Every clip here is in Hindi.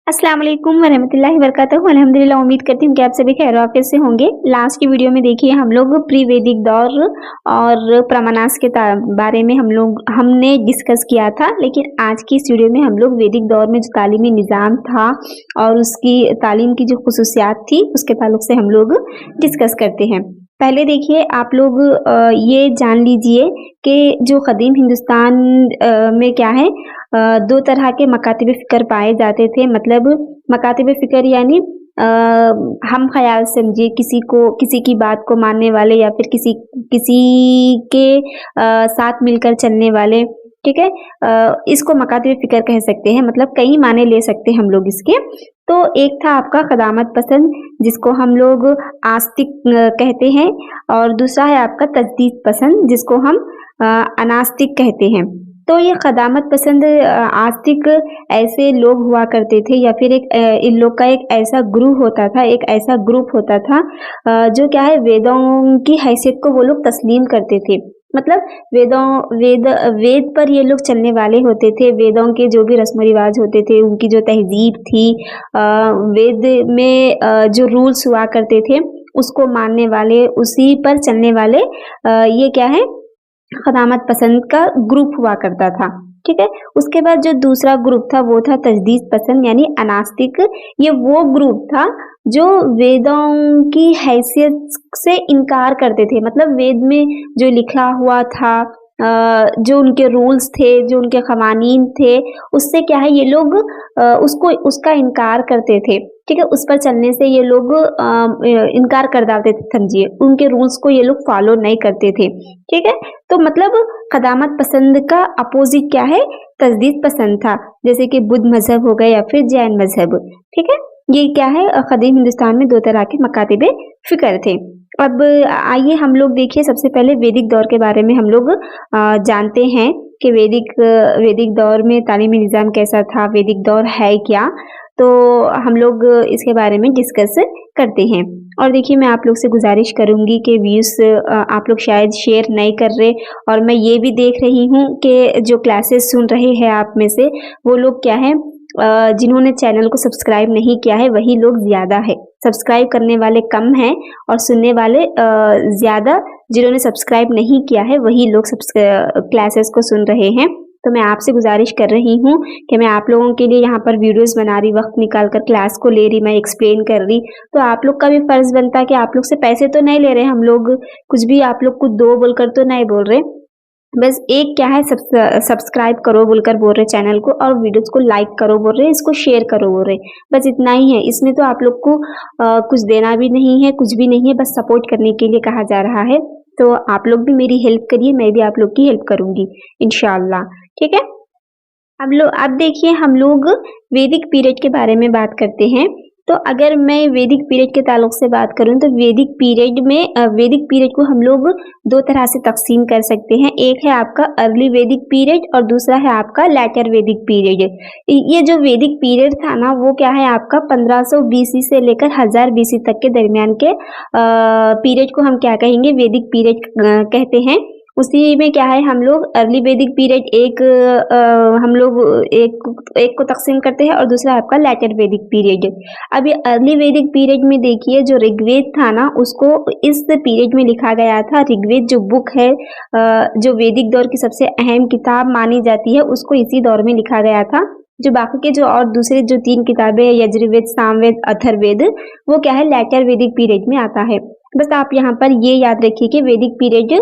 अस्सलाम वालेकुम वरहमतुल्लाहि वबरकातुहू। अल्हम्दुलिल्लाह, उम्मीद करती हूँ कि आप सभी खैर आफियत से होंगे। लास्ट की वीडियो में देखिए हम लोग प्री वैदिक दौर और प्रमानास के बारे में हमने डिस्कस किया था, लेकिन आज की इस वीडियो में हम लोग वैदिक दौर में जो तालीमी निज़ाम था और उसकी तालीम की जो खुसूसियात थी उसके ताल्लुक से हम लोग डिस्कस करते हैं। पहले देखिए आप लोग ये जान लीजिए कि जो कदीम हिंदुस्तान में क्या है, दो तरह के मकातिब फ़िक्र पाए जाते थे। मतलब मकातिब फ़िक्र यानी हम ख़याल समझिए किसी की बात को मानने वाले या फिर किसी किसी के साथ मिलकर चलने वाले, ठीक है? इसको मकातिब फ़िक्र कह सकते हैं, मतलब कई माने ले सकते हैं हम लोग इसके। तो एक था आपका क़दामत पसंद, जिसको हम लोग आस्तिक कहते हैं, और दूसरा है आपका तजदीद पसंद, जिसको हम अनास्तिक कहते हैं। तो ये क़दामत पसंद आस्तिक ऐसे लोग हुआ करते थे, या फिर इन लोग का एक ऐसा ग्रुप होता था, जो क्या है, वेदों की हैसियत को वो लोग तस्लीम करते थे। मतलब वेद पर ये लोग चलने वाले होते थे। वेदों के जो भी रस्म रिवाज होते थे, उनकी जो तहजीब थी, वेद में जो रूल्स हुआ करते थे उसको मानने वाले, उसी पर चलने वाले, ये क्या है, क़दामत पसंद का ग्रुप हुआ करता था, ठीक है? उसके बाद जो दूसरा ग्रुप था वो था तजदीद पसंद यानी अनास्तिक। ये वो ग्रुप था जो वेदों की हैसियत से इनकार करते थे। मतलब वेद में जो लिखा हुआ था, जो उनके रूल्स थे, जो उनके क़वानीन थे, उससे क्या है, ये लोग उसका इनकार करते थे, ठीक है? उस पर चलने से ये लोग इनकार कर डालते थे, समझिए उनके रूल्स को ये लोग फॉलो नहीं करते थे, ठीक है? तो मतलब क़दामत पसंद का अपोजिट क्या है, तजदीद पसंद था, जैसे कि बुद्ध मज़हब हो गए या फिर जैन मज़हब, ठीक है? ये क्या है, कदीम हिंदुस्तान में दो तरह के मकातिब फ़िक्र थे। अब आइए हम लोग देखिए सबसे पहले वैदिक दौर के बारे में हम लोग जानते हैं कि वैदिक दौर में तालीमी निज़ाम कैसा था, वैदिक दौर है क्या? तो हम लोग इसके बारे में डिस्कस करते हैं। और देखिए मैं आप लोग से गुज़ारिश करूँगी कि व्यूज़ आप लोग शायद शेयर नहीं कर रहे, और मैं ये भी देख रही हूँ कि जो क्लासेस सुन रहे हैं आप में से वो लोग क्या है, जिन्होंने चैनल को सब्सक्राइब नहीं किया है वही लोग ज़्यादा है। सब्सक्राइब करने वाले कम हैं और सुनने वाले ज़्यादा, जिन्होंने सब्सक्राइब नहीं किया है वही लोग क्लासेस को सुन रहे हैं। तो मैं आपसे गुज़ारिश कर रही हूँ कि मैं आप लोगों के लिए यहाँ पर वीडियोज़ बना रही, वक़्त निकाल कर क्लास को ले रही, मैं एक्सप्लेन कर रही, तो आप लोग का भी फ़र्ज़ बनता है कि आप लोग से पैसे तो नहीं ले रहे हम लोग, कुछ भी आप लोग को दो बोलकर तो नहीं बोल रहे। बस एक क्या है, सब्सक्राइब करो बोलकर बोल रहे चैनल को, और वीडियोज़ को लाइक करो बोल रहे, इसको शेयर करो बोल रहे। बस इतना ही है, इसमें तो आप लोग को कुछ देना भी नहीं है, कुछ भी नहीं है, बस सपोर्ट करने के लिए कहा जा रहा है। तो आप लोग भी मेरी हेल्प करिए, मैं भी आप लोग की हेल्प करूँगी इंशाअल्लाह, ठीक है? अब देखिए हम लोग वैदिक पीरियड के बारे में बात करते हैं। तो अगर मैं वैदिक पीरियड के ताल्लुक से बात करूँ तो वैदिक पीरियड को हम लोग दो तरह से तक़सीम कर सकते हैं। एक है आपका अर्ली वैदिक पीरियड और दूसरा है आपका लेटर वैदिक पीरियड। ये जो वैदिक पीरियड था ना, वो क्या है आपका 1500 बीसी से लेकर 1000 बीसी तक के दरमियान के पीरियड को हम क्या कहेंगे, वैदिक पीरियड कहते हैं। उसी में क्या है, हम लोग अर्ली वैदिक पीरियड हम लोग एक को तक़सीम करते हैं और दूसरा आपका लेटर वैदिक पीरियड। अब ये अर्ली वैदिक पीरियड में देखिए जो ऋग्वेद था ना, उसको इस पीरियड में लिखा गया था। ऋग्वेद जो बुक है, जो वैदिक दौर की सबसे अहम किताब मानी जाती है, उसको इसी दौर में लिखा गया था। जो बाकी के जो और दूसरे जो 3 किताबें हैं, यजुर्वेद, सामवेद, अथर्ववेद, वो क्या है, लेटर वैदिक पीरियड में आता है। बस आप यहाँ पर ये याद रखिए कि वैदिक पीरियड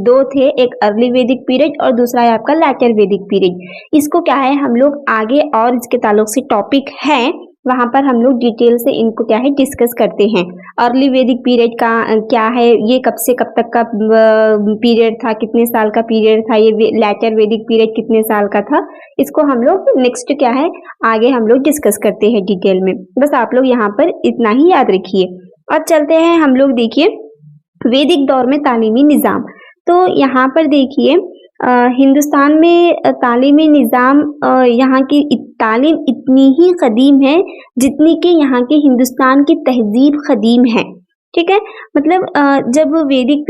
दो थे, एक अर्ली वैदिक पीरियड और दूसरा है आपका लेटर वैदिक पीरियड। इसको क्या है, हम लोग आगे और इसके ताल्लुक से टॉपिक है, वहाँ पर हम लोग डिटेल से इनको क्या है डिस्कस करते हैं। अर्ली वैदिक पीरियड का क्या है, ये कब से कब तक का पीरियड था, कितने साल का पीरियड था, ये लेटर वैदिक पीरियड कितने साल का था, इसको हम लोग नेक्स्ट क्या है आगे हम लोग डिस्कस करते हैं डिटेल में। बस आप लोग यहाँ पर इतना ही याद रखिए। अब चलते हैं हम लोग देखिए वैदिक दौर में तालीमी निज़ाम। तो यहाँ पर देखिए हिंदुस्तान में तालीमी निज़ाम, यहाँ की तालीम इतनी ही कदीम है जितनी कि यहाँ की हिंदुस्तान की तहजीब कदीम है, ठीक है? मतलब जब वैदिक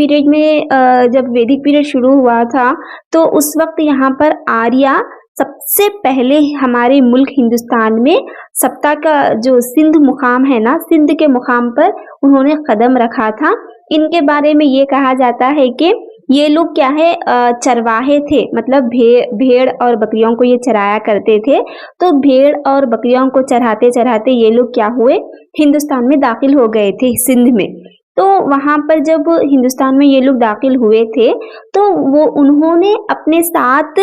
पीरियड शुरू हुआ था तो उस वक्त यहाँ पर आर्या सबसे पहले हमारे मुल्क हिंदुस्तान में सत्ता का जो सिंध मुकाम है ना, सिंध के मुकाम पर उन्होंने कदम रखा था। इनके बारे में ये कहा जाता है कि ये लोग क्या है चरवाहे थे, मतलब भेड़ और बकरियों को ये चराया करते थे। तो भेड़ और बकरियों को चराते-चराते ये लोग क्या हुए, हिंदुस्तान में दाखिल हो गए थे सिंध में। तो वहाँ पर जब हिंदुस्तान में ये लोग दाखिल हुए थे, तो वो उन्होंने अपने साथ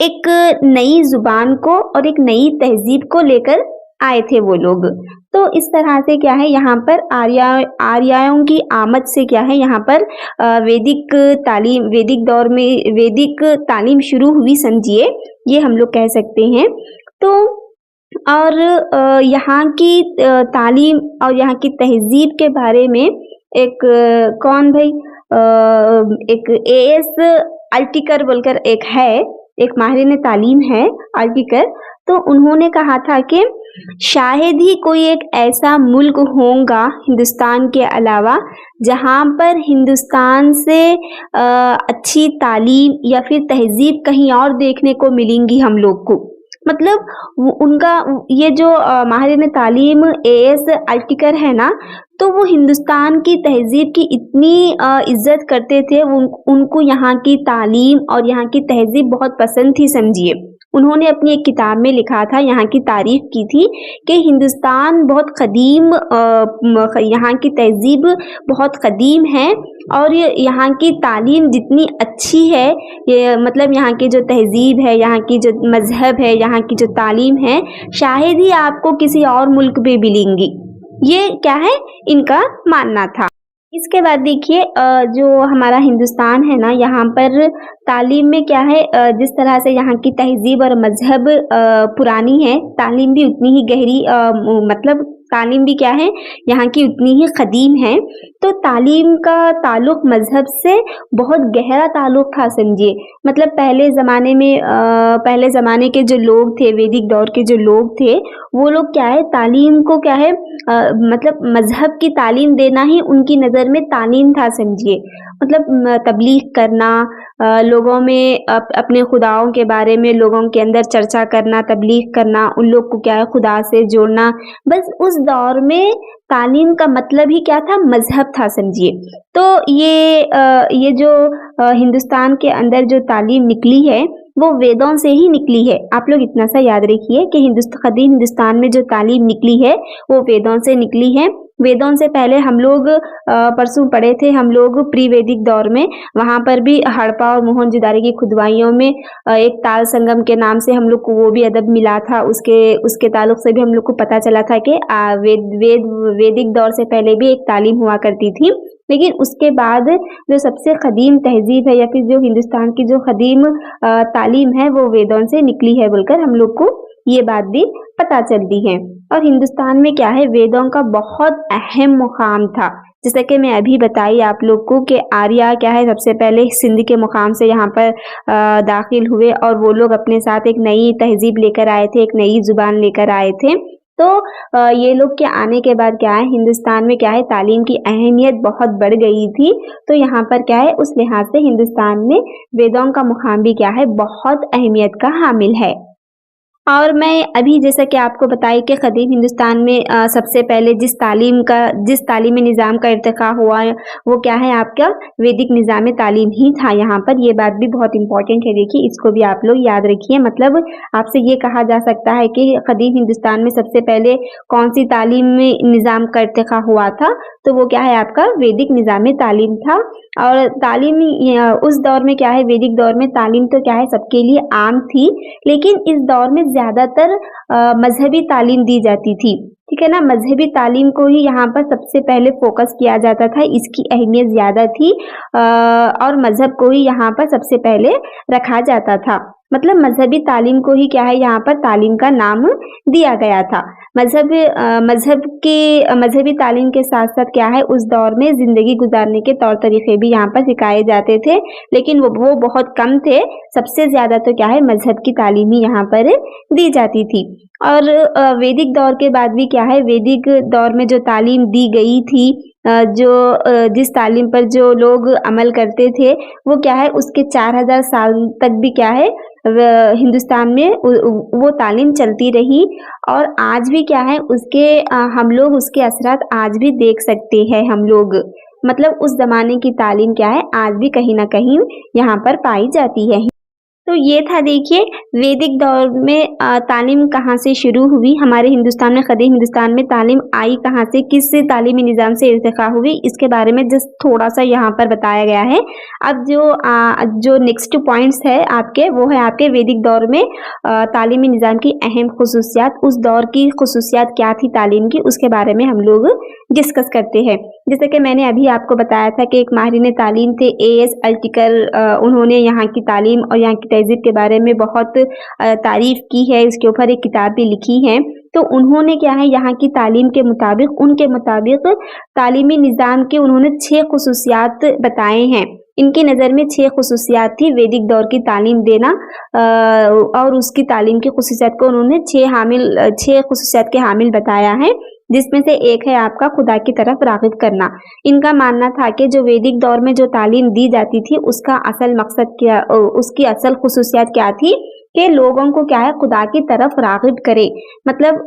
एक नई ज़ुबान को और एक नई तहज़ीब को लेकर आए थे वो लोग। तो इस तरह से क्या है यहाँ पर आर्यों की आमद से क्या है यहाँ पर वैदिक दौर में वैदिक तालीम शुरू हुई समझिए, ये हम लोग कह सकते हैं। तो और यहाँ की तालीम और यहाँ की तहज़ीब के बारे में एक कौन भाई एक एएस अल्टिकर बोलकर एक है, एक माहिर तालीम है अल्टिकर। तो उन्होंने कहा था कि शायद ही कोई एक ऐसा मुल्क होगा हिंदुस्तान के अलावा जहाँ पर हिंदुस्तान से अच्छी तालीम या फिर तहज़ीब कहीं और देखने को मिलेंगी हम लोग को। मतलब उनका ये जो माहिर तालीम एएस अल्टिकर है ना, तो वो हिंदुस्तान की तहज़ीब की इतनी इज़्ज़त करते थे, उनको यहाँ की तालीम और यहाँ की तहज़ीब बहुत पसंद थी समझिए। उन्होंने अपनी एक किताब में लिखा था, यहाँ की तारीफ़ की थी कि हिंदुस्तान बहुत क़दीम यहाँ की तहज़ीब बहुत क़दीम है और यहाँ की तालीम जितनी अच्छी है, ये मतलब यहाँ की जो तहज़ीब है, यहाँ की जो मज़हब है, यहाँ की जो तालीम है, शायद ही आपको किसी और मुल्क में मिलेंगी। ये क्या है इनका मानना था। इसके बाद देखिए जो हमारा हिंदुस्तान है ना, यहाँ पर तालीम में क्या है जिस तरह से यहाँ की तहज़ीब और मज़हब पुरानी है, तालीम भी उतनी ही गहरी मतलब तालीम भी क्या है यहाँ की उतनी ही क़दीम है। तो तालीम का ताल्लुक़ मज़हब से बहुत गहरा ताल्लुक़ था समझिए। मतलब पहले ज़माने के जो लोग थे, वैदिक दौर के जो लोग थे, वो लोग क्या है तालीम को क्या है मतलब मज़हब की तालीम देना ही उनकी नज़र में तालीम था समझिए। मतलब तबलीग करना, लोगों में अपने खुदाओं के बारे में लोगों के अंदर चर्चा करना, तबलीग करना, उन लोग को क्या है खुदा से जोड़ना। बस उस दौर में तालीम का मतलब ही क्या था, मज़हब था समझिए। तो ये जो हिंदुस्तान के अंदर जो तालीम निकली है, वो वेदों से ही निकली है। आप लोग इतना सा याद रखिए कि क़दीम हिंदुस्तान में जो तालीम निकली है, वो वेदों से निकली है। वेदों से पहले हम लोग परसों पढ़े थे हम लोग प्री वैदिक दौर में, वहाँ पर भी हड़प्पा और मोहनजोदड़ो की खुदवाइयों में एक ताल संगम के नाम से हम लोग को वो भी अदब मिला था। उसके ताल्लुक से भी हम लोग को पता चला था कि वैदिक दौर से पहले भी एक तालीम हुआ करती थी। लेकिन उसके बाद जो सबसे क़दीम तहज़ीब है या फिर जो हिंदुस्तान की जो क़दीम तालीम है, वो वेदों से निकली है बोलकर हम लोग को ये बात भी पता चलती है। और हिंदुस्तान में क्या है वेदों का बहुत अहम मुकाम था। जैसा कि मैं अभी बताई आप लोग को कि आर्य क्या है सबसे पहले सिंध के मुकाम से यहाँ पर दाखिल हुए और वो लोग अपने साथ एक नई तहज़ीब लेकर आए थे, एक नई ज़ुबान लेकर आए थे। तो ये लोग के आने के बाद क्या है हिंदुस्तान में क्या है तालीम की अहमियत बहुत बढ़ गई थी। तो यहाँ पर क्या है उस लिहाज से हिंदुस्तान में वेदों का मुकाम भी क्या है बहुत अहमियत का हामिल है। और मैं अभी जैसा कि आपको बताई कि क़दीम हिंदुस्तान में सबसे पहले जिस तालीमी निज़ाम का इर्तिक़ा हुआ वो क्या है आपका वैदिक निज़ाम तालीम ही था यहाँ पर। ये बात भी बहुत इम्पोर्टेंट है, देखिए इसको भी आप लोग याद रखिए। मतलब आपसे ये कहा जा सकता है कि क़दीम हिंदुस्तान में सबसे पहले कौन-सी तालीमी निज़ाम का इर्तिक़ा हुआ था, तो वो क्या है आपका वैदिक निज़ाम तालीम था। और तालीम उस दौर में क्या है वैदिक दौर में तालीम तो क्या है सबके लिए आम थी, लेकिन इस दौर में ज़्यादातर मज़हबी तालीम दी जाती थी, ठीक है ना। मज़हबी तालीम को ही यहाँ पर सबसे पहले फ़ोकस किया जाता था, इसकी अहमियत ज़्यादा थी और मज़हब को ही यहाँ पर सबसे पहले रखा जाता था। मतलब मज़हबी तालीम को ही क्या है यहाँ पर तालीम का नाम दिया गया था। मज़हबी तालीम के साथ-साथ क्या है उस दौर में ज़िंदगी गुज़ारने के तौर तरीक़े भी यहाँ पर सिखाए जाते थे, लेकिन वो बहुत कम थे। सबसे ज़्यादा तो क्या है मज़हब की तालीम ही यहाँ पर दी जाती थी। और वैदिक दौर के बाद भी क्या है वैदिक दौर में जो तालीम दी गई थी जिस तालीम पर जो लोग अमल करते थे वो क्या है उसके 4000 साल तक भी क्या है हिंदुस्तान में वो तालीम चलती रही और आज भी क्या है उसके हम लोग उसके असरात आज भी देख सकते हैं हम लोग। मतलब उस ज़माने की तालीम क्या है आज भी कहीं न कहीं यहाँ पर पाई जाती है। तो ये था देखिए वैदिक दौर में तालीम कहाँ से शुरू हुई, हमारे हिंदुस्तान में कदीम हिंदुस्तान में तालीम आई कहाँ से, किस तालीमी निज़ाम से इर्तिक़ा हुई, इसके बारे में जस्ट थोड़ा-सा यहाँ पर बताया गया है। अब जो नेक्स्ट पॉइंट्स है आपके वो है आपके वैदिक दौर में तालीमी निज़ाम की अहम ख़ुसूसियात, उस दौर की ख़ुसूसियात क्या थी तालीम की, उसके बारे में हम लोग डिस्कस करते हैं। जैसे कि मैंने अभी आपको बताया था कि एक माहिरीन तालीम थे ए.एस. अल्टिकर, उन्होंने यहाँ की तालीम और यहाँ की तहज़ीब के बारे में बहुत तारीफ़ की है, इसके ऊपर एक किताब भी लिखी है। तो उन्होंने क्या है यहाँ की तालीम के मुताबिक उनके मुताबिक तालीमी निज़ाम के उन्होंने 6 ख़ुसूसियात बताए हैं। इनकी नज़र में 6 ख़ुसूसियात थी वैदिक दौर की तालीम देना और उसकी तालीम की ख़ुसूसियात को उन्होंने 6 ख़ुसूसियात के हामिल बताया है। जिसमें से एक है आपका खुदा की तरफ राग़िब करना। इनका मानना था कि जो वैदिक दौर में जो तालीम दी जाती थी उसका असल मकसद क्या उसकी असल ख़ुसूसियात क्या थी कि लोगों को क्या है खुदा की तरफ राग़िब करे। मतलब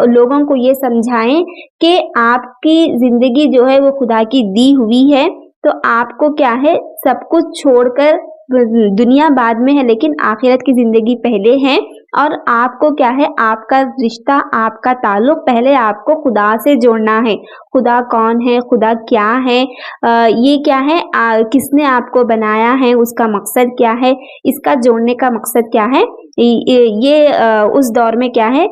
लोगों को ये समझाएँ कि आपकी ज़िंदगी जो है वो खुदा की दी हुई है, तो आपको क्या है सब कुछ छोड़कर दुनिया बाद में है लेकिन आखिरत की ज़िंदगी पहले है और आपको क्या है आपका रिश्ता, आपका ताल्लुक पहले आपको खुदा से जोड़ना है। खुदा कौन है? खुदा क्या है? ये क्या है? किसने आपको बनाया है? उसका मकसद क्या है? इसका जोड़ने का मकसद क्या है? ये उस दौर में क्या है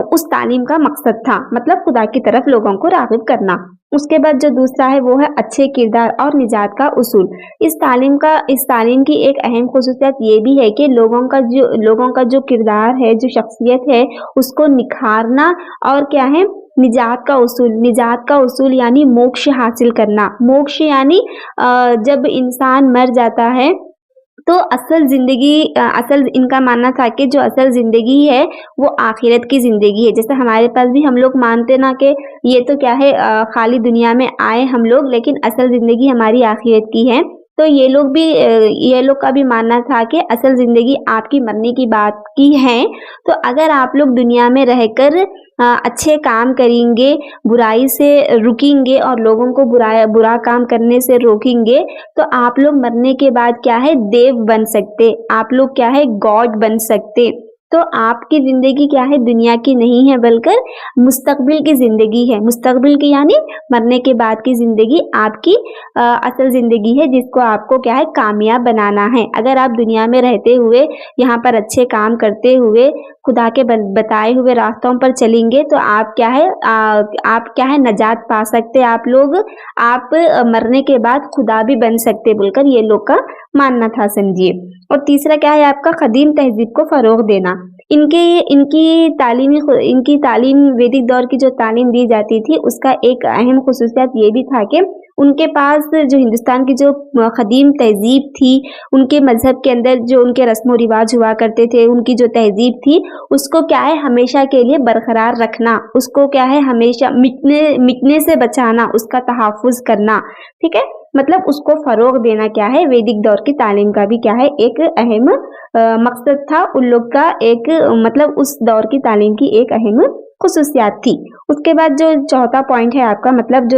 उस तालीम का मकसद था, मतलब खुदा की तरफ लोगों को राग़िब करना। उसके बाद जो दूसरा है वो है अच्छे किरदार और निजात का उसूल। इस तालीम की एक अहम ख़ुसूसियत ये भी है कि लोगों का जो किरदार है, जो शख्सियत है, उसको निखारना और क्या है निजात का उसूल यानी मोक्ष हासिल करना। मोक्ष यानी जब इंसान मर जाता है तो असल इनका मानना था कि जो असल ज़िंदगी है वो आखिरत की ज़िंदगी है। जैसे हमारे पास भी हम लोग मानते ना कि ये तो क्या है खाली दुनिया में आए हम लोग लेकिन असल ज़िंदगी हमारी आखिरत की है। तो ये लोग का भी मानना था कि असल ज़िंदगी आपकी मरने की बात की है। तो अगर आप लोग दुनिया में रहकर अच्छे काम करेंगे, बुराई से रुकेंगे और लोगों को बुरा काम करने से रोकेंगे, तो आप लोग मरने के बाद क्या है देव बन सकते, आप लोग क्या है गॉड बन सकते। तो आपकी ज़िंदगी क्या है दुनिया की नहीं है बल्कि मुस्तक़बिल की ज़िंदगी है। मुस्तक़बिल की यानी मरने के बाद की ज़िंदगी आपकी असल ज़िंदगी है जिसको आपको क्या है कामयाब बनाना है। अगर आप दुनिया में रहते हुए यहाँ पर अच्छे काम करते हुए खुदा के बताए हुए रास्तों पर चलेंगे तो आप क्या है नजात पा सकते आप लोग, आप मरने के बाद खुदा भी बन सकते बोलकर ये लोग का मानना था समझिए। और तीसरा क्या है आपका कदीम तहज़ीब को फ़रोग़ देना। इनकी तालीम वैदिक दौर की जो तालीम दी जाती थी उसका एक अहम ख़ुसूसियत ये भी था कि उनके पास जो हिंदुस्तान की जो कदीम तहज़ीब थी, उनके मज़हब के अंदर जो उनके रस्म व रिवाज हुआ करते थे, उनकी जो तहज़ीब थी उसको क्या है हमेशा के लिए बरकरार रखना, उसको क्या है हमेशा मिटने से बचाना, उसका तहफ़्फ़ुज़ करना, ठीक है? मतलब उसको फ़रोग़ देना क्या है वैदिक दौर की तालीम का भी क्या है एक अहम मकसद था उन लोग का एक मतलब उस दौर की तालीम की एक अहम ख़ुसूसियत थी। उसके बाद जो चौथा पॉइंट है आपका मतलब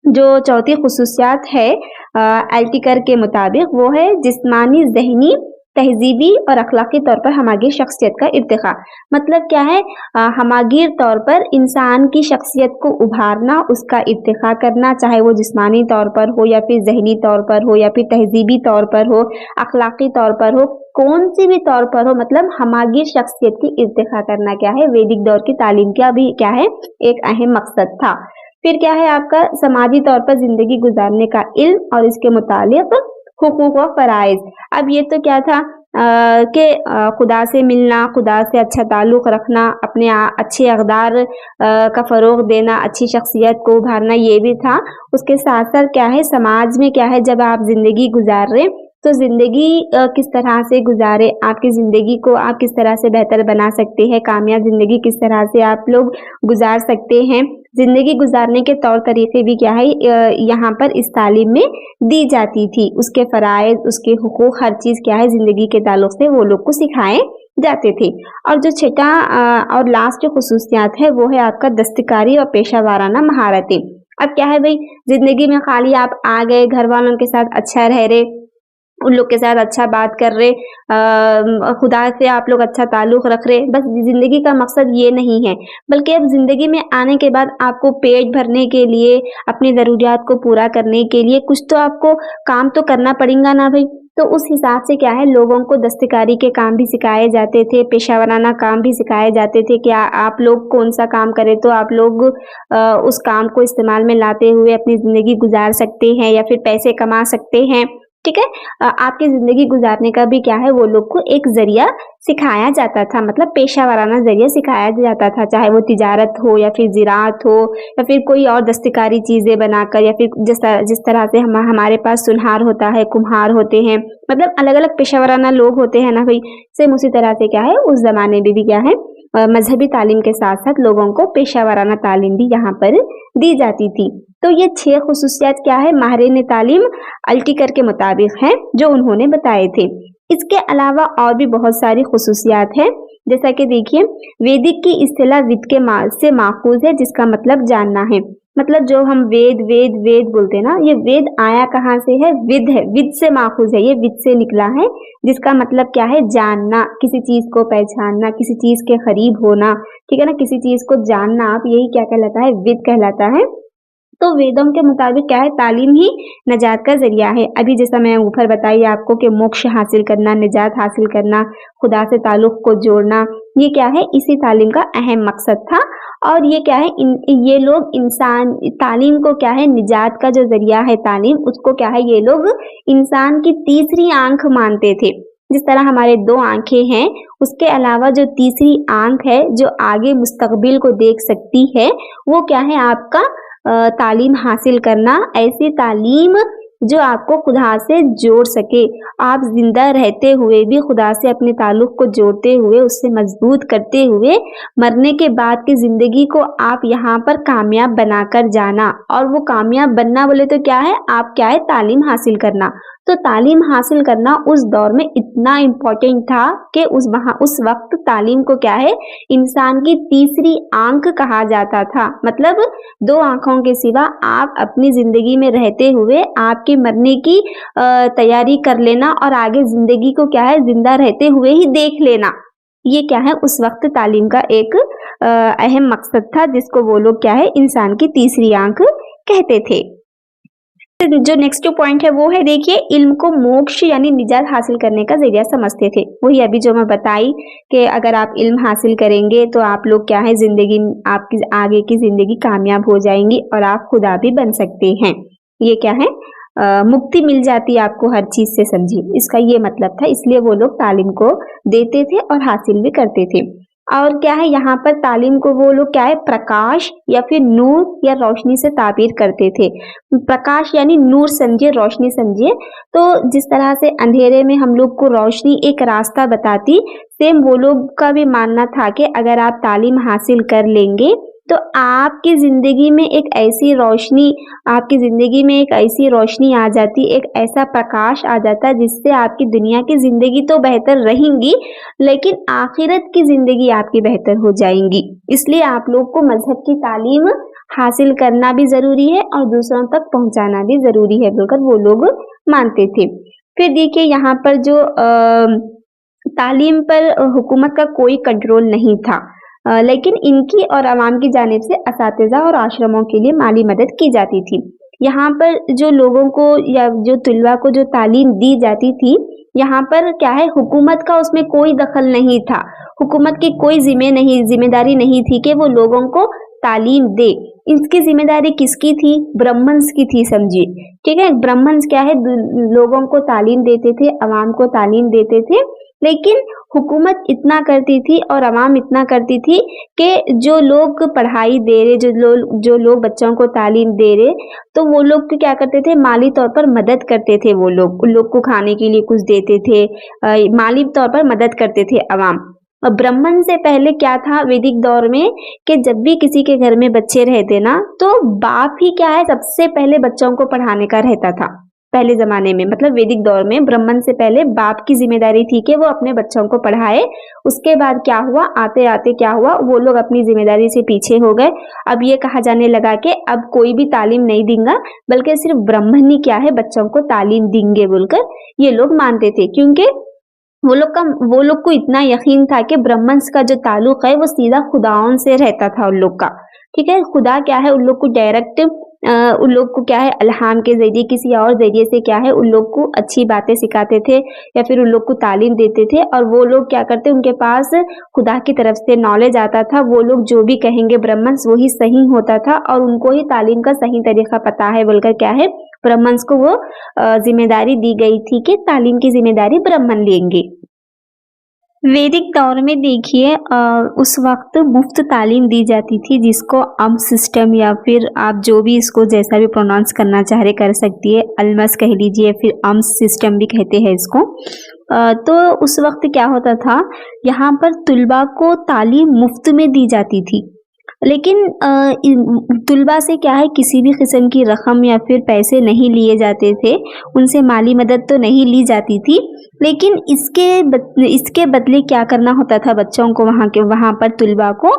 जो चौथी ख़ुसूसियत है अल्टिकर के मुताबिक वो है जिस्मानी, ज़हनी, तहज़ीबी और अखलाक़ी तौर पर हमागी शख्सियत का इर्तिक़ा। मतलब क्या है हमागीर तौर पर इंसान की शख्सियत को उभारना, उसका इर्तिक़ा करना, चाहे वो जिस्मानी तौर पर हो या फिर ज़हनी तौर पर हो या फिर तहज़ीबी तौर पर हो, अखलाक़ी तौर पर हो, कौन-सी भी तौर पर हो मतलब हमागीर शख्सियत की इर्तिक़ा करना क्या है वैदिक दौर की तालीम का भी क्या है एक अहम मकसद था। फिर क्या है आपका समाजी तौर पर ज़िंदगी गुज़ारने का इल्म और इसके मुतालिक हुकूक व फ़राइज़। अब ये तो क्या था कि खुदा से मिलना, खुदा से अच्छा ताल्लुक़ रखना, अपने अच्छे अक़दार का फ़रोग़ देना, अच्छी शख्सियत को उभारना ये भी था। उसके साथ-साथ क्या है समाज में क्या है जब आप ज़िंदगी गुज़ार रहे तो ज़िंदगी किस तरह से गुज़ारें, आपकी ज़िंदगी को आप किस तरह से बेहतर बना सकते हैं, कामयाब ज़िंदगी किस तरह से आप लोग गुज़ार सकते हैं। ज़िंदगी गुज़ारने के तौर तरीके भी क्या है यहाँ पर इस तालीम में दी जाती थी। उसके फ़राइज़, उसके हुकूक हर चीज़ क्या है ज़िंदगी के ताल्लुक से वो लोग को सिखाए जाते थे। और जो छठा और लास्ट जो ख़ुसूसियात है वो है आपका दस्तकारी और पेशा वाराना महारतें। अब क्या है भई ज़िंदगी में खाली आप आ गए, घर वालों के साथ अच्छा रह रहे, उन लोग के साथ अच्छा बात कर रहे, खुदा से आप लोग अच्छा ताल्लुक़ रख रहे, बस ज़िंदगी का मकसद ये नहीं है, बल्कि अब ज़िंदगी में आने के बाद आपको पेट भरने के लिए, अपनी ज़रूरियात को पूरा करने के लिए कुछ तो आपको काम तो करना पड़ेगा ना भई। तो उस हिसाब से क्या है लोगों को दस्तकारी के काम भी सिखाए जाते थे, पेशा वराना काम भी सिखाए जाते थे कि आप लोग कौन-सा काम करें तो आप लोग उस काम को इस्तेमाल में लाते हुए अपनी ज़िंदगी गुज़ार सकते हैं या फिर पैसे कमा सकते हैं। ठीक है? आपकी ज़िंदगी गुज़ारने का भी क्या है वो लोग को एक ज़रिया सिखाया जाता था, मतलब पेशा वाराना ज़रिया सिखाया जाता था, चाहे वो तिजारत हो या फिर ज़राअत हो या फिर कोई और दस्तकारी चीज़ें बनाकर या फिर जिस तरह से हमारे पास सुनहार होता है, कुम्हार होते हैं, मतलब अलग-अलग पेशा वाराना लोग होते हैं ना भई, सेम उसी तरह से क्या है उस ज़माने में भी क्या है मज़हबी तालीम के साथ-साथ लोगों को पेशा वाराना तालीम भी यहाँ पर दी जाती थी। तो ये 6 ख़ुसूसियात क्या है माहिरीन तालीम अल्टीकर के मुताबिक हैं, जो उन्होंने बताए थे। इसके अलावा और भी बहुत सारी ख़ुसूसियात हैं, जैसा कि देखिए वैदिक की इस्तिलाह विद के से माख़ूज़ है जिसका मतलब जानना है। मतलब जो हम वेद वेद वेद बोलते हैं ना, ये वेद आया कहाँ से है? विद है, विद से माख़ूज़ है, ये विद से निकला है, जिसका मतलब क्या है? जानना, किसी चीज़ को पहचानना, किसी चीज़ के करीब होना, ठीक है ना? किसी चीज़ को जानना आप यही क्या कहलाता है? विद कहलाता है। तो वेदों के मुताबिक क्या है तालीम ही निजात का ज़रिया है। अभी जैसा मैं ऊपर बताई आपको कि मोक्ष हासिल करना, निजात हासिल करना, खुदा से ताल्लुक़ को जोड़ना, ये क्या है इसी तालीम का अहम मकसद था। और ये क्या है ये लोग इंसान तालीम को क्या है निजात का जो ज़रिया है तालीम उसको क्या है ये लोग इंसान की तीसरी आँख मानते थे। जिस तरह हमारे 2 आँखें हैं, उसके अलावा जो तीसरी आँख है जो आगे मुस्तक़बिल को देख सकती है, वो क्या है आपका तालीम हासिल करना, ऐसी तालीम जो आपको खुदा से जोड़ सके। आप ज़िंदा रहते हुए भी खुदा से अपने ताल्लुक़ को जोड़ते हुए, उससे मज़बूत करते हुए, मरने के बाद की ज़िंदगी को आप यहाँ पर कामयाब बनाकर जाना। और वो कामयाब बनना बोले तो क्या है, आप क्या है तालीम हासिल करना। तो तालीम हासिल करना उस दौर में इतना इम्पोर्टेंट था कि उस वक़्त तालीम को क्या है इंसान की तीसरी आँख कहा जाता था। मतलब 2 आँखों के सिवा आप अपनी ज़िंदगी में रहते हुए आपके मरने की तैयारी कर लेना और आगे ज़िंदगी को क्या है ज़िंदा रहते हुए ही देख लेना। ये क्या है उस वक़्त तालीम का एक अहम मकसद था जिसको वो लोग क्या है इंसान की तीसरी आँख कहते थे। जो नेक्स्ट जो पॉइंट है वो है देखिए इल्म को मोक्ष यानी निजात हासिल करने का ज़रिया समझते थे। वही अभी जो मैं बताई कि अगर आप इल्म हासिल करेंगे तो आप लोग क्या है ज़िंदगी आपकी आगे की ज़िंदगी कामयाब हो जाएँगी और आप खुदा भी बन सकते हैं। ये क्या है मुक्ति मिल जाती है आपको हर चीज़ से समझिए, इसका ये मतलब था इसलिए वो लोग तालीम को देते थे और हासिल भी करते थे। और क्या है यहाँ पर तालीम को वो लोग क्या है प्रकाश या फिर नूर या रोशनी से ताबीर करते थे। प्रकाश यानी नूर समझिए, रोशनी समझिए। तो जिस तरह से अंधेरे में हम लोग को रोशनी एक रास्ता बताती, सेम वो लोग का भी मानना था कि अगर आप तालीम हासिल कर लेंगे तो आपकी ज़िंदगी में एक ऐसी रोशनी आपकी ज़िंदगी में एक ऐसी रोशनी आ जाती, एक ऐसा प्रकाश आ जाता जिससे आपकी दुनिया की ज़िंदगी तो बेहतर रहेंगी, लेकिन आखिरत की ज़िंदगी आपकी बेहतर हो जाएँगी। इसलिए आप लोग को मज़हब की तालीम हासिल करना भी ज़रूरी है और दूसरों तक पहुँचाना भी ज़रूरी है बोलकर वो लोग मानते थे। फिर देखिए यहाँ पर जो तालीम पर हुकूमत का कोई कंट्रोल नहीं था। लेकिन इनकी और अवाम की जानिब से असातिज़ा और आश्रमों के लिए माली मदद की जाती थी। यहाँ पर जो लोगों को या जो तुलबा को जो तालीम दी जाती थी, यहाँ पर क्या है हुकूमत का उसमें कोई दखल नहीं था। हुकूमत की कोई ज़िम्मेदारी नहीं थी कि वो लोगों को तालीम दे। इसकी ज़िम्मेदारी किसकी थी? ब्राह्मण्स की थी समझिए, ठीक है? ब्राह्मण्स क्या है लोगों को तालीम देते थे, अवाम को तालीम देते थे, लेकिन हुकूमत इतना करती थी और अवाम इतना करती थी कि जो लोग पढ़ाई दे रहे, जो लोग बच्चों को तालीम दे रहे, तो वो लोग को क्या करते थे, माली तौर पर मदद करते थे वो लोग। उन लोग को खाने के लिए कुछ देते थे, माली तौर पर मदद करते थे अवाम। ब्राह्मण से पहले क्या था वैदिक दौर में, कि जब भी किसी के घर में बच्चे रहते ना, तो बाप ही क्या है सबसे पहले बच्चों को पढ़ाने का रहता था। पहले ज़माने में मतलब वैदिक दौर में ब्राह्मण से पहले बाप की ज़िम्मेदारी थी कि वो अपने बच्चों को पढ़ाए। उसके बाद क्या हुआ, आते-आते क्या हुआ, वो लोग अपनी ज़िम्मेदारी से पीछे हो गए। अब ये कहा जाने लगा कि अब कोई भी तालीम नहीं देगा, बल्कि सिर्फ ब्राह्मण ही क्या है बच्चों को तालीम देंगे बोलकर ये लोग मानते थे। क्योंकि वो लोग को इतना यकीन था कि ब्राह्मण का जो ताल्लुक है वो सीधा खुदावन से रहता था उन लोग का। ठीक है, खुदा क्या है उन लोग को डायरेक्ट उन लोग को क्या है इल्हाम के ज़रिए किसी और ज़रिए से क्या है उन लोग को अच्छी बातें सिखाते थे या फिर उन लोग को तालीम देते थे, और वो लोग क्या करते उनके पास खुदा की तरफ से नॉलेज आता था। वो लोग जो भी कहेंगे ब्राह्मण्स वही सही होता था, और उनको ही तालीम का सही तरीका पता है बोलकर क्या है ब्राह्मण्स को वो ज़िम्मेदारी दी गई थी कि तालीम की ज़िम्मेदारी ब्राह्मण लेंगे। वैदिक दौर में देखिए उस वक़्त मुफ़्त तालीम दी जाती थी, जिसको अम्प सिस्टम या फिर आप जो भी इसको जैसा भी प्रोनाउंस करना चाह रहे कर सकती है, अल्मस कह लीजिए या फिर अम्प सिस्टम भी कहते हैं इसको। तो उस वक़्त क्या होता था, यहाँ पर तुलबा को तालीम मुफ़्त में दी जाती थी। लेकिन तुलबा से क्या है किसी भी किस्म की रकम या फिर पैसे नहीं लिए जाते थे, उनसे माली मदद तो नहीं ली जाती थी। लेकिन इसके बदले क्या करना होता था बच्चों को, वहाँ पर तुलबा को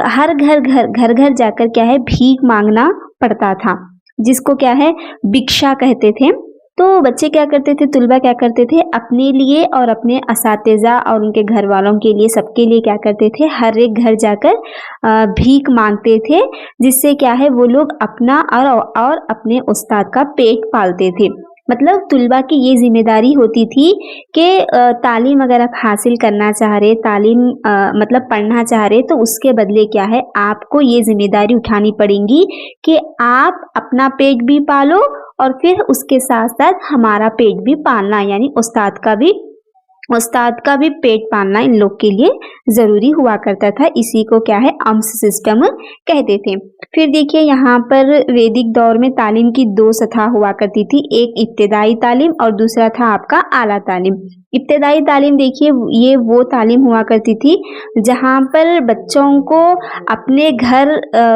हर घर जाकर क्या है भीख मांगना पड़ता था, जिसको क्या है भिक्षा कहते थे। तो बच्चे क्या करते थे, तुलबा क्या करते थे, अपने लिए और अपने असातिज़ा और उनके घर वालों के लिए, सबके लिए क्या करते थे, हर एक घर जाकर भीख मांगते थे, जिससे क्या है वो लोग अपना और अपने उस्ताद का पेट पालते थे। मतलब तुलबा की ये ज़िम्मेदारी होती थी कि तालीम अगर आप हासिल करना चाह रहे, तालीम मतलब पढ़ना चाह रहे, तो उसके बदले क्या है आपको ये ज़िम्मेदारी उठानी पड़ेगी कि आप अपना पेट भी पालो और फिर उसके साथ-साथ हमारा पेट भी पालना, यानी उस्ताद का भी पेट पालना इन लोग के लिए ज़रूरी हुआ करता था। इसी को क्या है अम्स सिस्टम कहते थे। फिर देखिए यहाँ पर वैदिक दौर में तालीम की 2 सतह हुआ करती थी, एक इब्तिदाई तालीम और दूसरा था आपका आला तालीम। इब्तिदाई तालीम देखिए ये वो तालीम हुआ करती थी जहाँ पर बच्चों को अपने घर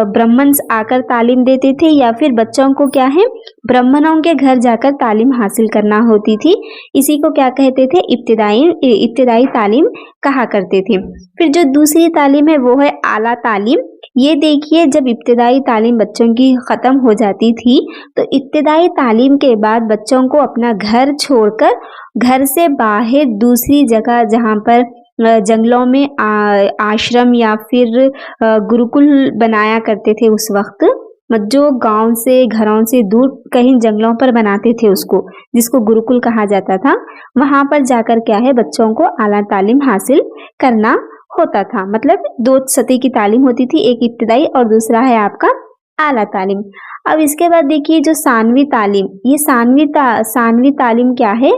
ब्राह्मण्स आकर तालीम देते थे, या फिर बच्चों को क्या है ब्राह्मणों के घर जाकर तालीम हासिल करना होती थी। इसी को क्या कहते थे, इब्तिदाई तालीम कहा करते थे। फिर जो दूसरी तालीम है वो है आला तालीम। ये देखिए जब इब्तिदाई तालीम बच्चों की ख़त्म हो जाती थी, तो इब्तिदाई तालीम के बाद बच्चों को अपना घर छोड़कर घर से बाहर दूसरी जगह, जहाँ पर जंगलों में आश्रम या फिर गुरुकुल बनाया करते थे उस वक्त, जो गांव से घरों से दूर कहीं जंगलों पर बनाते थे उसको, जिसको गुरुकुल कहा जाता था, वहां पर जाकर क्या है बच्चों को आला तालीम हासिल करना होता था। मतलब 2 सतह की तालीम होती थी, एक इब्तिदाई और दूसरा है आपका आला तालीम। अब इसके बाद देखिए जो सानवी तालीम, ये सानवी तालीम क्या है,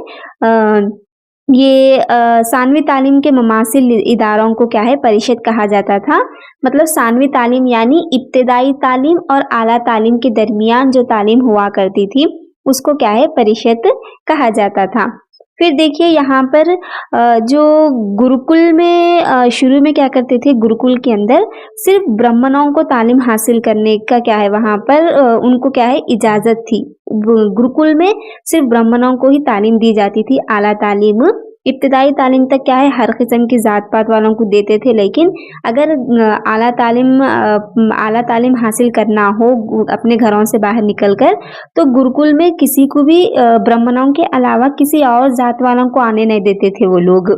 ये सानवी तालीम के ममासिल इदारों को क्या है परिषद कहा जाता था। मतलब सानवी तालीम यानी इब्तिदाई तालीम और आला तालीम के दरमियान जो तालीम हुआ करती थी उसको क्या है परिषद कहा जाता था। फिर देखिए यहाँ पर जो गुरुकुल में शुरू में क्या करते थे, गुरुकुल के अंदर सिर्फ ब्राह्मणों को तालीम हासिल करने का क्या है वहाँ पर उनको क्या है इजाज़त थी। गुरुकुल में सिर्फ ब्राह्मणों को ही तालीम दी जाती थी, आला तालीम। इब्तिदाई तालीम तक क्या है हर किस्म की ज़ात पात वालों को देते थे, लेकिन अगर आला तालीम हासिल करना हो अपने घरों से बाहर निकलकर, तो गुरुकुल में किसी को भी ब्राह्मणों के अलावा किसी और जात वालों को आने नहीं देते थे वो लोग,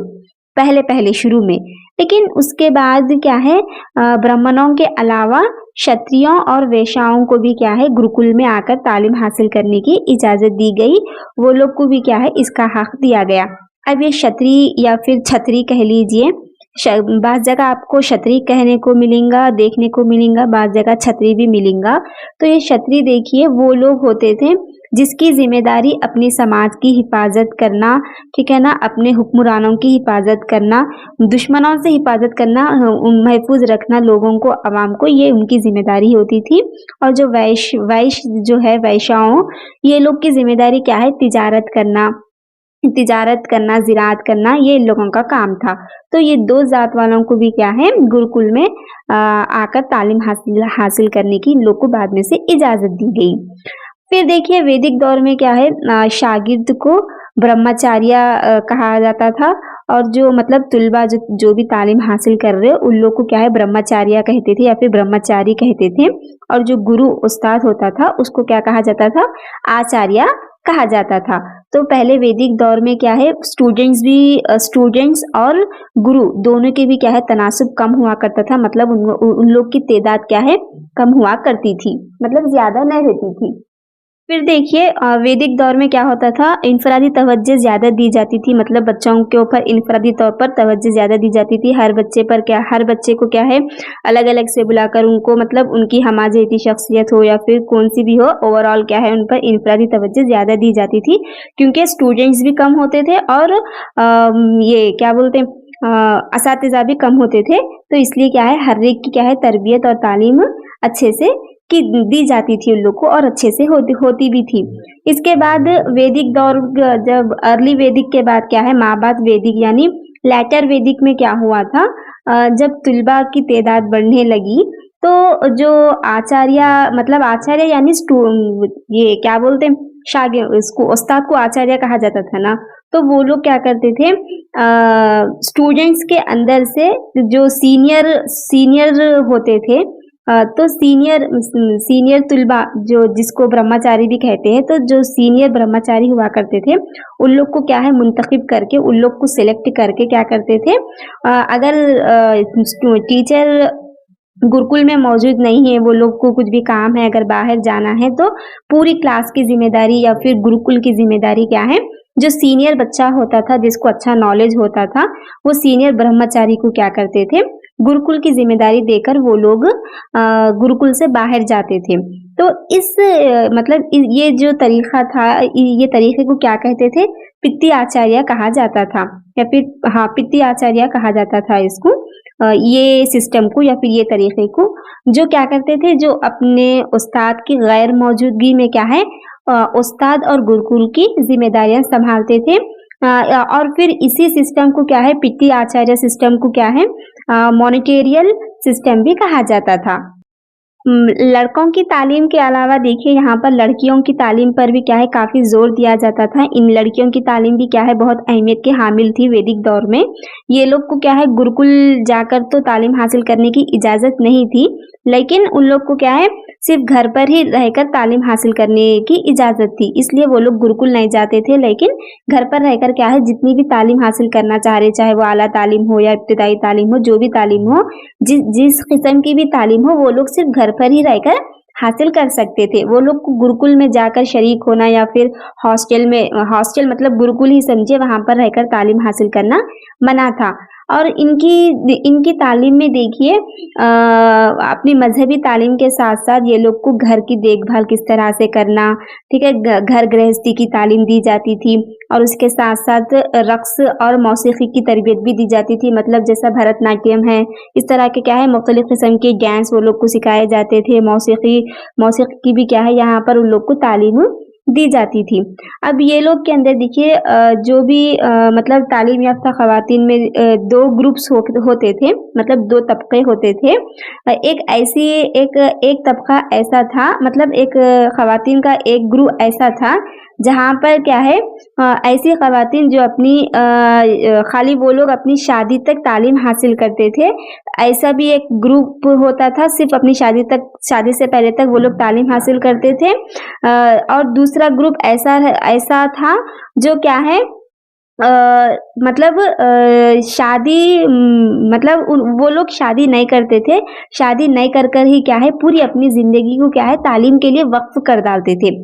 पहले शुरू में। लेकिन उसके बाद क्या है ब्राह्मणों के अलावा क्षत्रियों और वैश्याओं को भी क्या है गुरुकुल में आकर तालीम हासिल करने की इजाज़त दी गई। वो लोग को भी क्या है इसका हक दिया गया। अब ये क्षत्रिय या फिर छत्री कह लीजिए, बाज़ जगह आपको छतरी कहने को मिलेगा, देखने को मिलेगा, बाज़ जगह छतरी भी मिलेगा। तो ये छतरी देखिए वो लोग होते थे जिसकी ज़िम्मेदारी अपने समाज की हिफ़ाज़त करना, ठीक है ना? अपने हुक्मरानों की हिफ़ाज़त करना, दुश्मनों से हिफ़ाज़त करना, महफ़ूज़ रखना लोगों को, अवाम को, ये उनकी ज़िम्मेदारी होती थी। और जो वैश्य जो है वैश्याओं, ये लोग की ज़िम्मेदारी क्या है? तिजारत करना, ज़िराअत करना, ये इन लोगों का काम था। तो ये 2 ज़ात वालों को भी क्या है गुरुकुल में आकर तालीम हासिल हासिल करने की इन लोग को बाद में से इजाज़त दी गई। फिर देखिए वैदिक दौर में क्या है शागिर्द को ब्रह्मचार्य कहा जाता था और जो मतलब तुलबा जो जो भी तालीम हासिल कर रहे हो उन लोग को क्या है ब्रह्मचार्य कहते थे या फिर ब्रह्मचारी कहते थे और जो गुरु उस्ताद होता था उसको क्या कहा जाता था? आचार्य कहा जाता था। तो पहले वैदिक दौर में क्या है स्टूडेंट्स और गुरु दोनों के भी क्या है तनासुब कम हुआ करता था मतलब उन लोग की तादाद क्या है कम हुआ करती थी मतलब ज़्यादा नहीं रहती थी। फिर देखिए वैदिक दौर में क्या होता था इनफरादी तवज्जो ज़्यादा दी जाती थी मतलब बच्चों के ऊपर इनफरादी तौर पर तवज्जो ज़्यादा दी जाती थी हर बच्चे को क्या है अलग-अलग से बुलाकर उनको मतलब उनकी हमायती शख्सियत हो या फिर कौन-सी भी हो ओवरऑल क्या है उन पर इनफरादी तवज्जो ज़्यादा दी जाती थी क्योंकि स्टूडेंट्स भी कम होते थे और ये क्या बोलते हैं असातिज़ा भी कम होते थे तो इसलिए क्या है हर एक की क्या है तरबियत और तालीम अच्छे से की दी जाती थी उन लोग को और अच्छे से होती होती भी थी। इसके बाद वैदिक दौर जब अर्ली वैदिक के बाद क्या है माबाद वैदिक यानी लैटर वैदिक में क्या हुआ था जब तुलबा की तादाद बढ़ने लगी तो जो आचार्य मतलब आचार्य यानी ये क्या बोलते हैं शागिर्द इसको उस्ताद को आचार्य कहा जाता था ना तो वो लोग क्या करते थे स्टूडेंट्स के अंदर से जो सीनियर होते थे तो सीनियर तुलबा जो जिसको ब्रह्मचारी भी कहते हैं तो जो सीनियर ब्रह्मचारी हुआ करते थे उन लोग को क्या है मुंतखब करके उन लोग को सिलेक्ट करके क्या करते थे अगर टीचर गुरुकुल में मौजूद नहीं है वो लोग को कुछ भी काम है अगर बाहर जाना है तो पूरी क्लास की जिम्मेदारी या फिर गुरुकुल की जिम्मेदारी क्या है जो सीनियर बच्चा होता था जिसको अच्छा नॉलेज होता था वो सीनियर ब्रह्मचारी को क्या करते थे गुरुकुल की जिम्मेदारी देकर वो लोग गुरुकुल से बाहर जाते थे तो मतलब ये जो तरीका था ये तरीके को क्या कहते थे पित्ती आचार्य कहा जाता था या फिर हाँ पित्ती आचार्य कहा जाता था इसको ये सिस्टम को या फिर ये तरीके को जो क्या करते थे जो अपने उस्ताद की गैर मौजूदगी में क्या है उस्ताद और गुरुकुल की जिम्मेदारियां संभालते थे और फिर इसी सिस्टम को क्या है पिट्टी आचार्य सिस्टम को क्या है मॉनिटेरियल सिस्टम भी कहा जाता था। लड़कों की तालीम के अलावा देखिए यहाँ पर लड़कियों की तालीम पर भी क्या है काफ़ी ज़ोर दिया जाता था। इन लड़कियों की तालीम भी क्या है बहुत अहमियत की हामिल थी वैदिक दौर में। ये लोग को क्या है गुरुकुल जाकर तो तालीम हासिल करने की इजाज़त नहीं थी, लेकिन उन लोग को क्या है सिर्फ़ घर पर ही रहकर तालीम हासिल करने की इजाज़त थी। इसलिए वो लोग गुरुकुल नहीं जाते थे, लेकिन घर पर रहकर क्या है जितनी भी तालीम हासिल करना चाह रहे, चाहे वो आला तालीम हो या इब्तिदाई तालीम हो, जो भी तालीम हो, जिस किस्म की भी तालीम हो, वो लोग सिर्फ़ घर पर ही रहकर हासिल कर सकते थे। वो लोग को गुरुकुल में जाकर शरीक होना या फिर हॉस्टल मतलब गुरुकुल ही समझिए वहाँ पर रहकर तालीम हासिल करना मना था। और इनकी इनकी तालीम में देखिए अपनी मज़हबी तालीम के साथ-साथ ये लोग को घर की देखभाल किस तरह से करना, ठीक है? घर गृहस्थी की तालीम दी जाती थी और उसके साथ-साथ रक़्स और मौसीकी की तरबियत भी दी जाती थी। मतलब जैसा भरतनाट्यम है, इस तरह के क्या है मुख्तलिफ़ किस्म के डांस वो लोग को सिखाए जाते थे। मौसीकी की भी क्या है यहाँ पर उन लोग को तालीम दी जाती थी। अब ये लोग के अंदर देखिए जो भी मतलब तालीम याफ़्ता ख़वातीन में 2 ग्रुप्स होते थे, मतलब 2 तबक़े होते थे। एक तबक़ा ऐसा था मतलब एक ख़वातीन का एक ग्रुप ऐसा था, जहाँ पर क्या है ऐसी ख़वातीन जो खाली वो लोग अपनी शादी तक तालीम हासिल करते थे। ऐसा भी एक ग्रुप होता था सिर्फ़ अपनी शादी से पहले तक वो लोग तालीम हासिल करते थे। और दूसरा ग्रुप ऐसा था जो क्या है मतलब मतलब वो लोग शादी नहीं करते थे। शादी नहीं कर ही क्या है पूरी अपनी ज़िंदगी को क्या है तालीम के लिए वक़्फ़ कर डालते थे।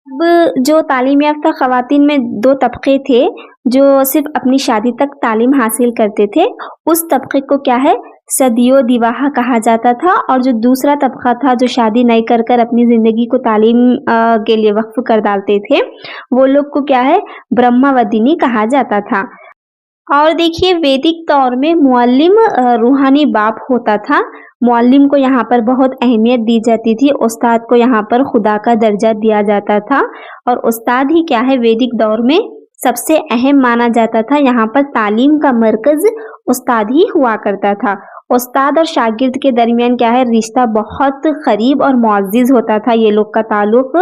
अब जो तालीम याफ़्ता ख़वातीन में 2 तबक़े थे, जो सिर्फ़ अपनी शादी तक तालीम हासिल करते थे, उस तबके को क्या है सदियों दिवाहा कहा जाता था और जो दूसरा तबका था जो शादी नहीं कर अपनी ज़िंदगी को तालीम के लिए वक़्फ़ कर डालते थे, वो लोग को क्या है ब्रह्मवदिनी कहा जाता था। और देखिए वैदिक दौर में मुअल्लिम रूहानी बाप होता था। मुअल्लिम को यहाँ पर बहुत अहमियत दी जाती थी, उस्ताद को यहाँ पर खुदा का दर्जा दिया जाता था और उस्ताद ही क्या है वैदिक दौर में सबसे अहम माना जाता था। यहाँ पर तालीम का मरकज़ उस्ताद ही हुआ करता था। उस्ताद और शागिर्द के दरमियान क्या है रिश्ता बहुत करीब और मुअज़्ज़िज़ होता था ये लोग का ताल्लुक।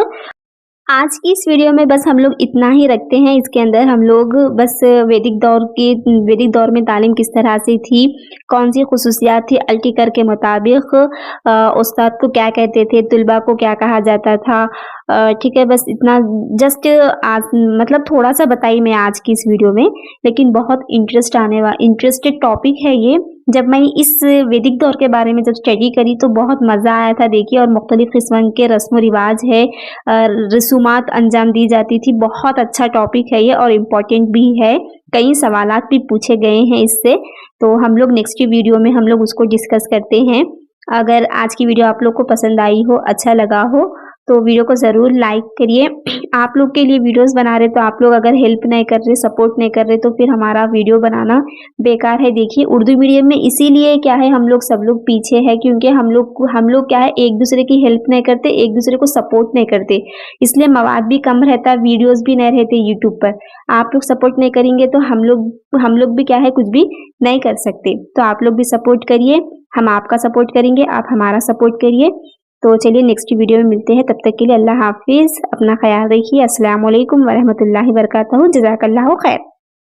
आज की इस वीडियो में बस हम लोग इतना ही रखते हैं। इसके अंदर हम लोग बस वैदिक दौर में तालीम किस तरह से थी, कौन-सी ख़ुसूसियात थी अल्टीकर के मुताबिक उस्ताद को क्या कहते थे, तुलबा को क्या कहा जाता था। ठीक है, बस इतना जस्ट आज मतलब थोड़ा-सा बताई मैं आज की इस वीडियो में, लेकिन बहुत इंटरेस्टेड टॉपिक है ये। जब मैं इस वैदिक दौर के बारे में जब स्टडी करी तो बहुत मज़ा आया था देखिए और मुख्तलिफ़ किस्म के रस्म-व-रिवाज है रसूमात अंजाम दी जाती थी। बहुत अच्छा टॉपिक है ये और इम्पोर्टेंट भी है। कई सवालात भी पूछे गए हैं इससे, तो हम लोग नेक्स्ट वीडियो में हम लोग उसको डिस्कस करते हैं। अगर आज की वीडियो आप लोग को पसंद आई हो, अच्छा लगा हो, तो वीडियो को ज़रूर लाइक करिए। आप लोग के लिए वीडियोज़ बना रहे तो आप लोग अगर हेल्प नहीं कर रहे, सपोर्ट नहीं कर रहे तो फिर हमारा वीडियो बनाना बेकार है। देखिए उर्दू मीडियम में इसीलिए क्या है हम लोग सब लोग पीछे हैं क्योंकि हम लोग क्या है एक-दूसरे की हेल्प नहीं करते, एक-दूसरे को सपोर्ट नहीं करते। इसलिए मवाद भी कम रहता, वीडियोज़ भी नहीं रहते यूट्यूब पर। आप लोग सपोर्ट नहीं करेंगे तो हम लोग भी क्या है कुछ भी नहीं कर सकते। तो आप लोग भी सपोर्ट करिए, हम आपका सपोर्ट करेंगे, आप हमारा सपोर्ट करिए। तो चलिए नेक्स्ट वीडियो में मिलते हैं, तब तक के लिए अल्लाह हाफ़िज़। अपना ख़याल रखिए। अस्सलामु अलैकुम व रहमतुल्लाहि व बरकातहू। जज़ाकल्लाहु खैर।